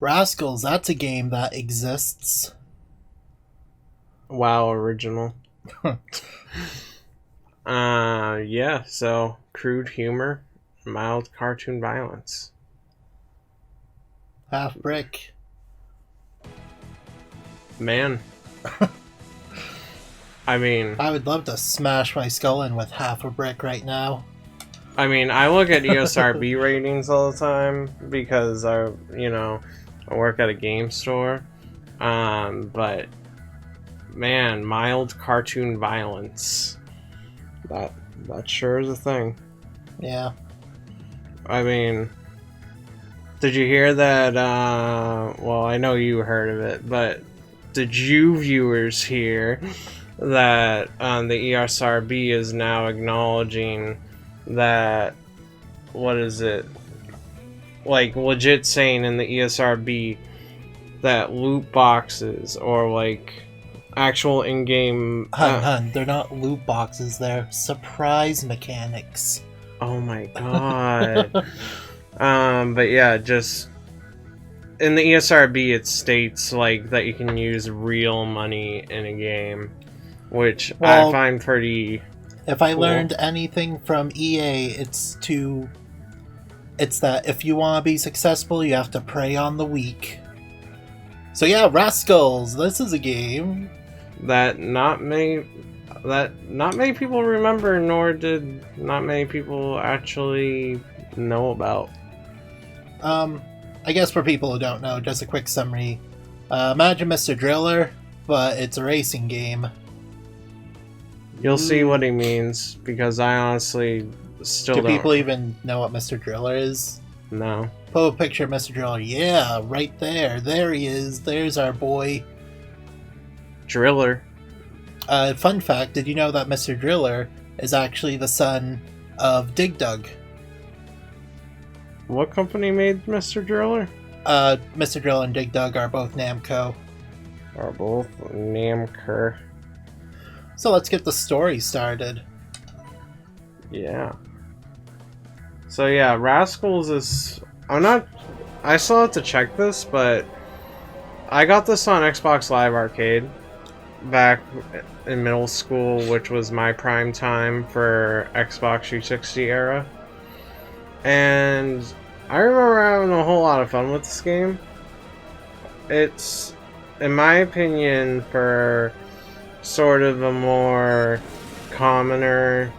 Raskulls, that's a game that exists. WoW original. Yeah, so crude humor, mild cartoon violence. Half brick. Man. I mean, I would love to smash my skull in with half a brick right now. I look at ESRB ratings all the time because I work at a game store. But man, mild cartoon violence. That sure is a thing. Yeah. I mean, did you hear that? Well, I know you heard of it, but did you viewers hear that the ESRB is now acknowledging that, what is it? Like, legit saying in the ESRB that loot boxes or like actual in-game They're not loot boxes, they're surprise mechanics. Oh my god. But yeah, just in the ESRB it states like that you can use real money in a game, which I find pretty If I learned anything from EA, it's that if you want to be successful, you have to prey on the weak. So yeah, Raskulls, this is a game that not many people remember, nor did not many people actually know about. I guess for people who don't know, just a quick summary. Imagine mr.driller, but it's a racing game. You'll see what he means, because I honestly still don't. Do people even know what mr.driller is? No. Put a picture of mr.driller. Yeah, right there. There he is. There's our boy. Driller. Fun fact, did you know that mr.driller is actually the son of Dig Dug? What company made Mr. Driller? Mr. Driller and Dig Dug are both Namco. Are both Namco. So let's get the story started. Yeah. So yeah, Raskulls is... I still have to check this, but I got this on Xbox Live Arcade back in middle school, which was my prime time for Xbox 360 era. And I remember having a whole lot of fun with this game. It's, in my opinion, for sort of a more commoner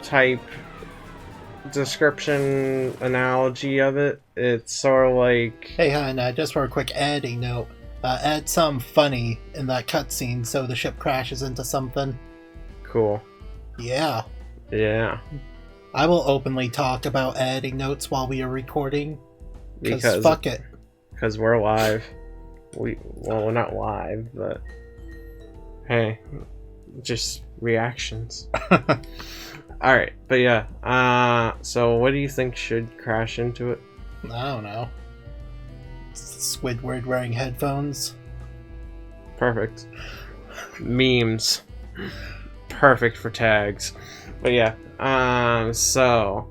type description analogy of it, it's sort of like... Hey hon, just for a quick editing note, add some funny in that cutscene so the ship crashes into something. Cool. Yeah. Yeah. I will openly talk about editing notes while we are recording. Because fuck it. Because we're live. Well, we're not live, but... Hey. Just reactions. Alright, but yeah. So what do you think should crash into it? I don't know. Squidward wearing headphones. Perfect. Memes. Perfect for tags. But yeah. So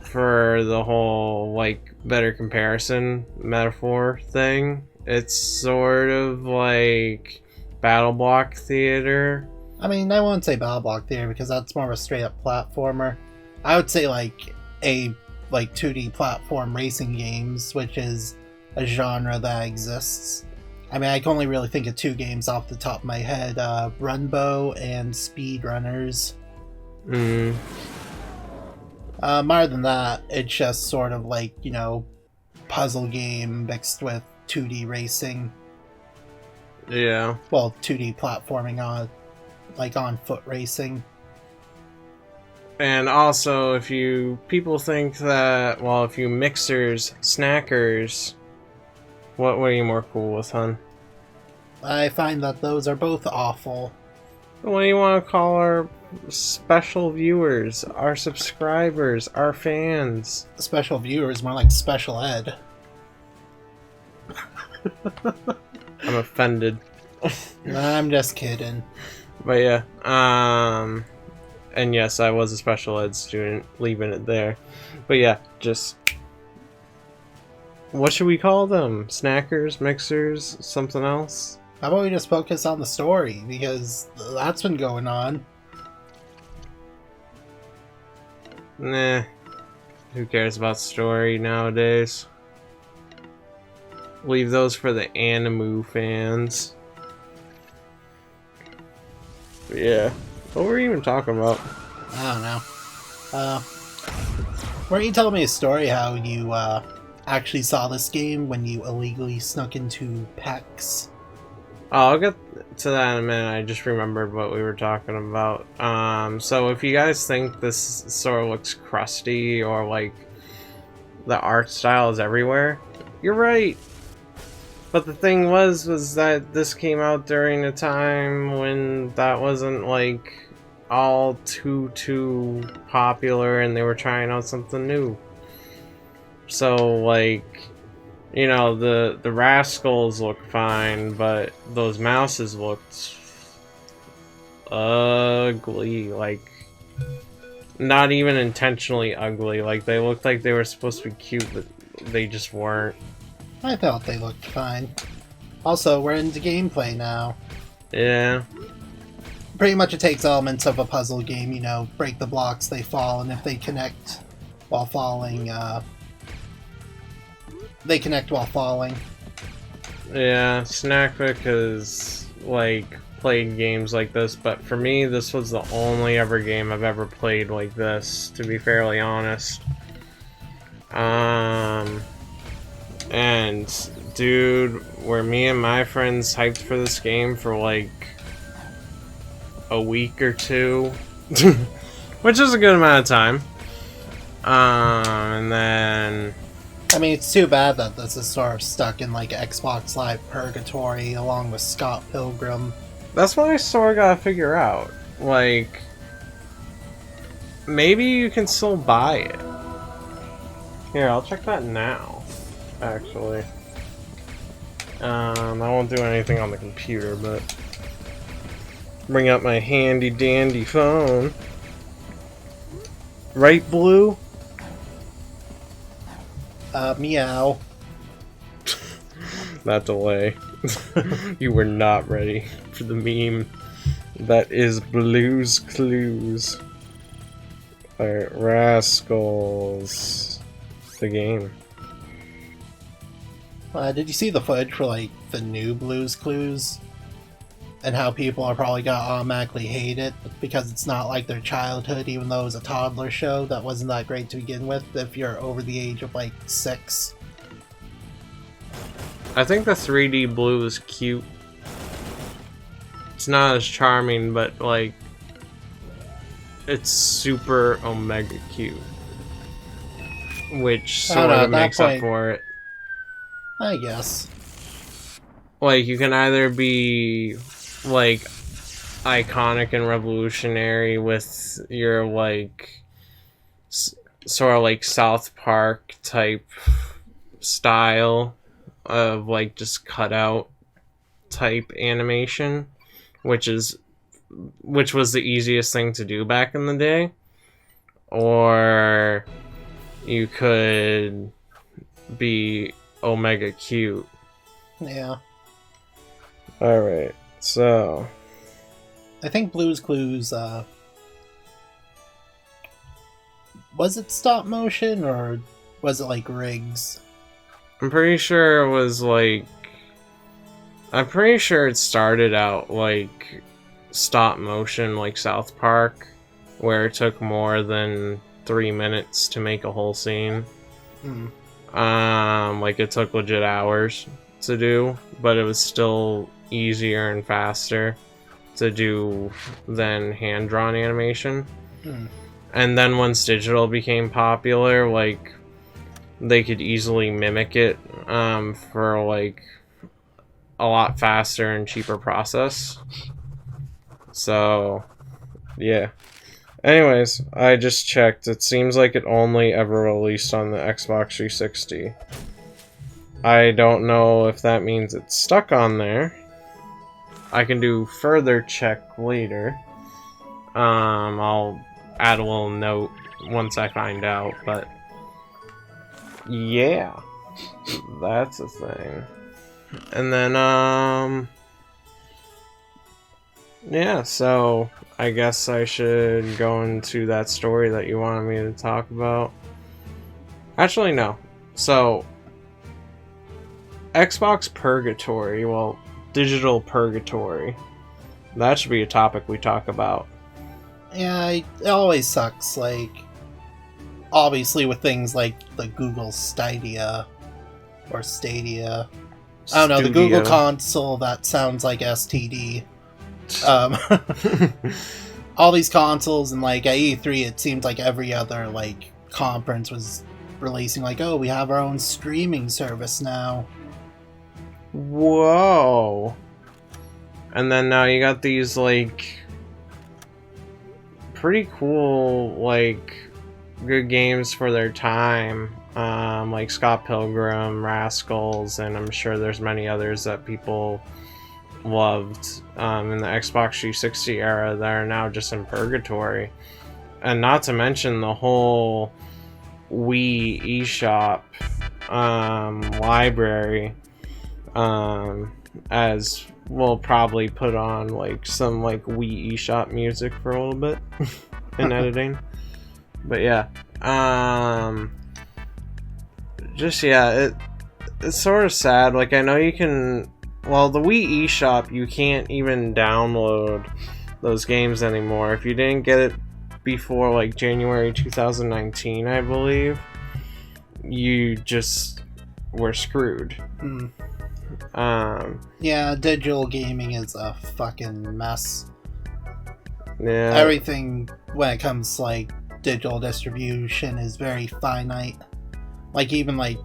for the whole like better comparison metaphor thing, it's sort of like Battle Block Theater. I mean, I wouldn't say Battle Block Theater because that's more of a straight up platformer. I would say like a 2D platform racing games, which is a genre that exists. I mean, I can only really think of two games off the top of my head, Runbow and Speedrunners. More than that, it's just sort of like, puzzle game mixed with 2D racing. Yeah. Well, 2D platforming on foot racing. And also, if people think that, well, if you mixers, Snackerz, what are you more cool with, hun? I find that those are both awful. What do you want to call our special viewers, our subscribers, our fans? Special viewers, more like special ed. I'm offended. I'm just kidding. But yeah, and yes, I was a special ed student, leaving it there. But yeah, just What should we call them? Snackers, mixers, something else? How about we just focus on the story, because that's been going on. Nah. Who cares about story nowadays? Leave those for the Animu fans. But yeah. What were we even talking about? I don't know. Weren't you telling me a story how you actually saw this game when you illegally snuck into PAX? Oh, I'll get to that in a minute. I just remembered what we were talking about. So if you guys think this sort of looks crusty or like the art style is everywhere, you're right. But the thing was that this came out during a time when that wasn't like all too popular and they were trying out something new. So like, you know, the Raskulls look fine, but those mouses looked ugly. Like, not even intentionally ugly. Like, they looked like they were supposed to be cute, but they just weren't. I thought they looked fine. Also, we're into gameplay now. Yeah. Pretty much it takes elements of a puzzle game, you know, break the blocks, they fall, and if they connect while falling, they connect while falling. Yeah, Snackvick has, like, played games like this, but for me, this was the only ever game I've ever played like this, to be fairly honest. And, dude, were me and my friends hyped for this game for, like, a week or two, which is a good amount of time. And then... I mean, it's too bad that this is sort of stuck in, like, Xbox Live Purgatory along with Scott Pilgrim. That's what I sort of gotta figure out. Like, maybe you can still buy it. Here, I'll check that now, actually. I won't do anything on the computer, but... bring up my handy dandy phone. Right, Blue? Meow. That delay. You were not ready for the meme. That is Blue's Clues. Alright, Raskulls. The game. Did you see the footage for, like, the new Blue's Clues? And how people are probably gonna automatically hate it because it's not like their childhood, even though it was a toddler show that wasn't that great to begin with if you're over the age of, like, 6. I think the 3D Blue is cute. It's not as charming, but, like, it's super omega cute. Which sort of makes up for it. I guess. Like, you can either be, like, iconic and revolutionary with your, like, sort of like South Park type style of, like, just cutout type animation, which was the easiest thing to do back in the day. Or you could be omega cute. Yeah. Alright, so... I think Blue's Clues, was it stop motion, or was it, like, rigs? I'm pretty sure it was, like... I'm pretty sure it started out, like, stop motion, like South Park, where it took more than 3 minutes to make a whole scene. Like, it took legit hours to do, but it was still easier and faster to do than hand-drawn animation. And then once digital became popular, like, they could easily mimic it for, like, a lot faster and cheaper process. So, yeah. Anyways, I just checked. It seems like it only ever released on the Xbox 360. I don't know if that means it's stuck on there. I can do further check later. I'll add a little note once I find out, but yeah. That's a thing. And then, yeah, so I guess I should go into that story that you wanted me to talk about. Actually, no. So, Xbox Purgatory, well, digital purgatory. That should be a topic we talk about. Yeah, it always sucks, like, obviously with things like the Google Stadia, or Stadia. I don't know, the Google console that sounds like STD. All these consoles, and like at E3 it seemed like every other like conference was releasing like, oh, we have our own streaming service now. Whoa. And then now you got these like pretty cool, like, good games for their time, like Scott Pilgrim, Raskulls, and I'm sure there's many others that people loved in the Xbox 360 era that are now just in purgatory. And not to mention the whole Wii eShop library, as we'll probably put on like some like Wii eShop music for a little bit in editing. But yeah, just yeah, it's sort of sad. Like, I know you can, well, the Wii eShop, you can't even download those games anymore. If you didn't get it before like January 2019, I believe, you just were screwed. Yeah, digital gaming is a fucking mess. Yeah. Everything when it comes to like digital distribution is very finite. Like, even like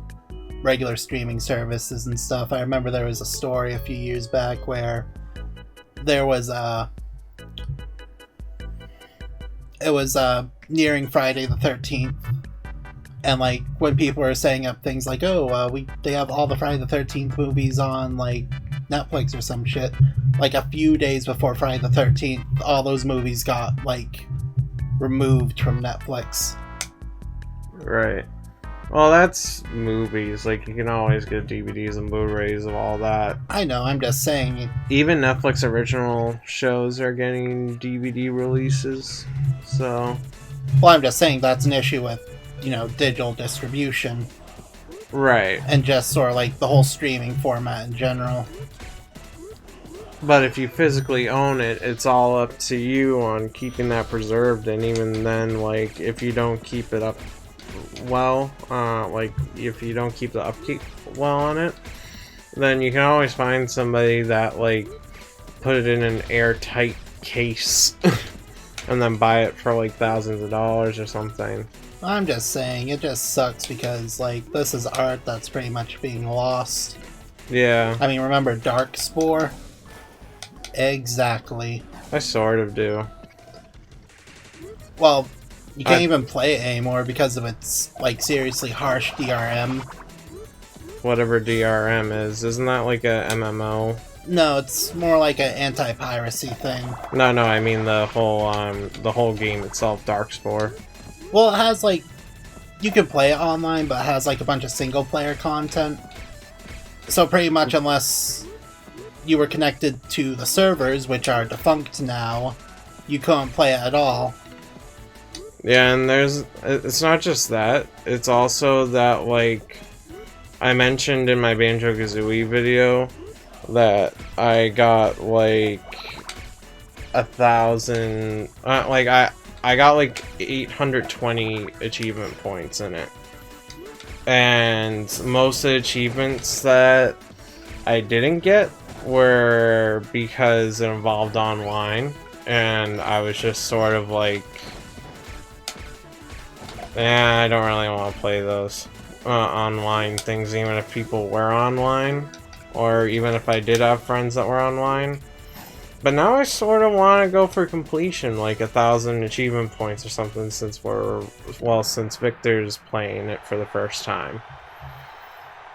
regular streaming services and stuff. I remember there was a story a few years back where there was it was nearing Friday the 13th, and like when people were setting up things like, oh, they have all the Friday the 13th movies on like Netflix or some shit, like a few days before Friday the 13th, all those movies got like removed from Netflix. Right. Well, that's movies. Like, you can always get DVDs and Blu-rays of all that. I know, I'm just saying. Even Netflix original shows are getting DVD releases, so... Well, I'm just saying that's an issue with, you know, digital distribution. Right. And just sort of like the whole streaming format in general. But if you physically own it, it's all up to you on keeping that preserved, and even then, like, if you don't keep it up well, like, if you don't keep the upkeep well on it, then you can always find somebody that, like, put it in an airtight case and then buy it for, like, thousands of dollars or something. I'm just saying, it just sucks because, like, this is art that's pretty much being lost. Yeah. I mean, remember Darkspore? Exactly. I sort of do. Well, you can't even play it anymore because of its, like, seriously harsh DRM. Whatever DRM is. Isn't that like a MMO? No, it's more like an anti-piracy thing. No, I mean the whole game itself, Darkspore. Well, it has, like, you can play it online, but it has, like, a bunch of single-player content. So pretty much, unless you were connected to the servers, which are defunct now, you couldn't play it at all. Yeah, and it's not just that, it's also that, like, I mentioned in my Banjo-Kazooie video that I got, like, 1,000, I got, like, 820 achievement points in it. And most of the achievements that I didn't get were because it involved online, and I was just sort of like, I don't really want to play those online things, even if people were online, or even if I did have friends that were online. But now I sort of want to go for completion, like 1,000 achievement points or something, since since Victor's playing it for the first time.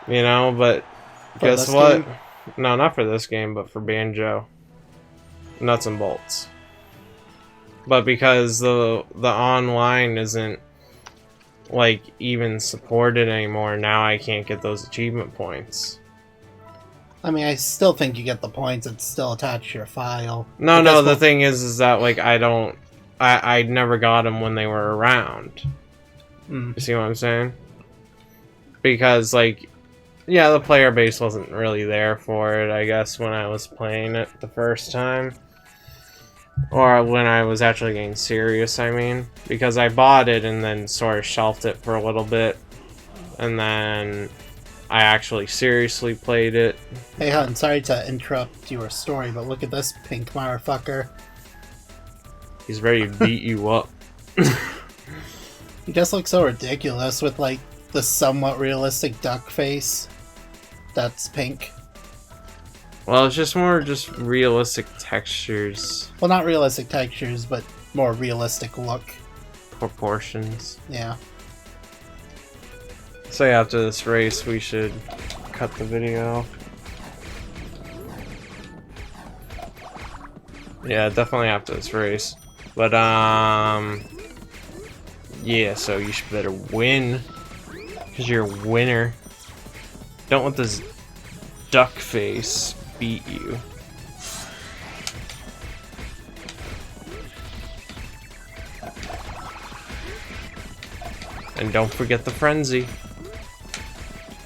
You know, but guess what? Game? No, not for this game, but for Banjo. Nuts and bolts. But because the online isn't like even supported anymore. Now I can't get those achievement points. I mean, I still think you get the points. It's still attached to your file. No, the thing is that like I never got them when they were around. You see what I'm saying? Because like, yeah, the player base wasn't really there for it, I guess, when I was playing it the first time. Or when I was actually getting serious, I mean. Because I bought it and then sort of shelved it for a little bit. And then I actually seriously played it. Hey, hun, sorry to interrupt your story, but look at this pink motherfucker. He's ready to beat you up. He just looks so ridiculous with, like, the somewhat realistic duck face. That's pink. Well, it's just more just realistic textures. Well, not realistic textures, but more realistic look. Proportions. Yeah. So yeah, after this race, we should cut the video. Yeah, definitely after this race. But, yeah, so you should better win. Because you're a winner. Don't let this duck face beat you. And don't forget the frenzy.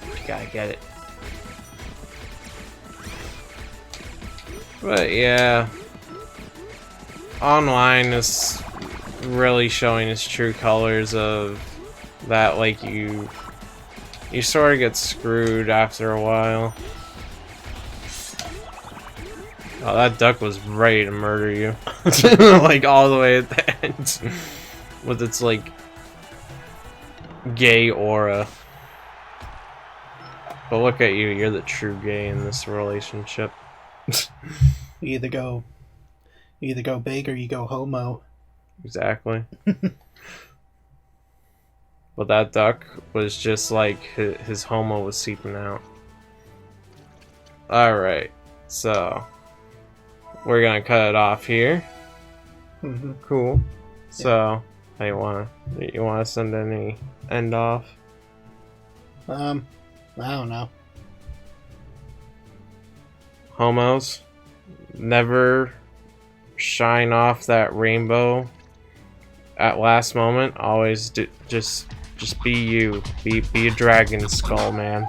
You gotta get it. But yeah, online is really showing its true colors of that, like you sort of get screwed after a while. Oh, that duck was ready to murder you. Like all the way at the end. With its like gay aura. But look at you, you're the true gay in this relationship. You either go big or you go homo. Exactly. But that duck was just like his homo was seeping out. Alright, so we're gonna cut it off here. Cool. So, how you wanna send any end off? I don't know. Homos, never shine off that rainbow at last moment. Always just be you. Be a dragon skull, man.